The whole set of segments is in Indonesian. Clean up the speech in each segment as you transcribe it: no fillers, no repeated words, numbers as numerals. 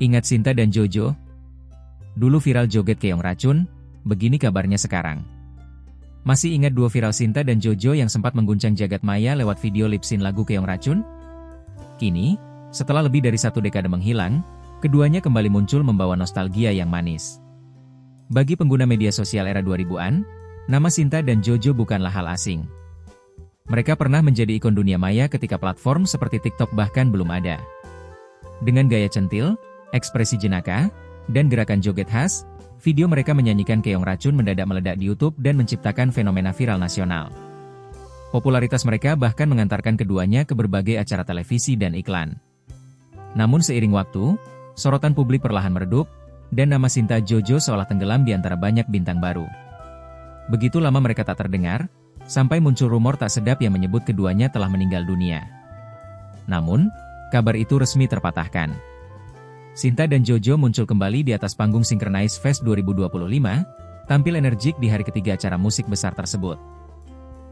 Ingat Sinta dan Jojo? Dulu viral joget keong racun, begini kabarnya sekarang. Masih ingat duo viral Sinta dan Jojo yang sempat mengguncang jagat maya lewat video lip sync lagu Keong Racun? Kini, setelah lebih dari 1 dekade menghilang, keduanya kembali muncul membawa nostalgia yang manis. Bagi pengguna media sosial era 2000-an, nama Sinta dan Jojo bukanlah hal asing. Mereka pernah menjadi ikon dunia maya ketika platform seperti TikTok bahkan belum ada. Dengan gaya centil, ekspresi jenaka, dan gerakan joget khas, video mereka menyanyikan Keong Racun mendadak meledak di YouTube dan menciptakan fenomena viral nasional. Popularitas mereka bahkan mengantarkan keduanya ke berbagai acara televisi dan iklan. Namun seiring waktu, sorotan publik perlahan meredup, dan nama Sinta Jojo seolah tenggelam di antara banyak bintang baru. Begitu lama mereka tak terdengar, sampai muncul rumor tak sedap yang menyebut keduanya telah meninggal dunia. Namun, kabar itu resmi terpatahkan. Sinta dan Jojo muncul kembali di atas panggung Synchronize Fest 2025, tampil energik di hari ketiga acara musik besar tersebut.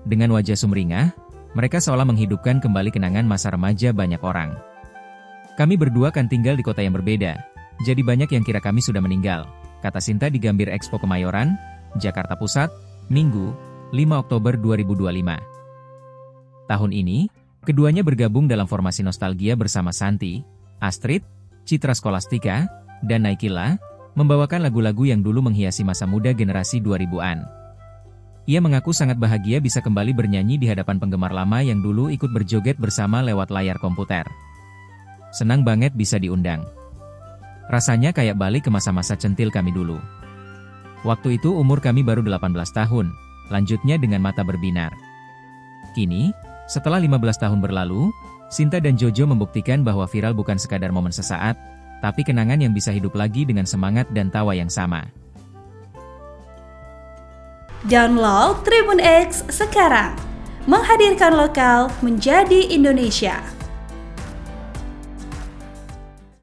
Dengan wajah sumringah, mereka seolah menghidupkan kembali kenangan masa remaja banyak orang. Kami berdua kan tinggal di kota yang berbeda, jadi banyak yang kira kami sudah meninggal, kata Sinta di Gambir Expo Kemayoran, Jakarta Pusat, Minggu, 5 Oktober 2025. Tahun ini, keduanya bergabung dalam formasi nostalgia bersama Santi, Astrid, Citra Scholastika, dan Naikila, membawakan lagu-lagu yang dulu menghiasi masa muda generasi 2000-an. Ia mengaku sangat bahagia bisa kembali bernyanyi di hadapan penggemar lama yang dulu ikut berjoget bersama lewat layar komputer. Senang banget bisa diundang. Rasanya kayak balik ke masa-masa centil kami dulu. Waktu itu umur kami baru 18 tahun, lanjutnya dengan mata berbinar. Kini, setelah 15 tahun berlalu, Sinta dan Jojo membuktikan bahwa viral bukan sekadar momen sesaat, tapi kenangan yang bisa hidup lagi dengan semangat dan tawa yang sama. Download Tribun X sekarang, menghadirkan lokal menjadi Indonesia.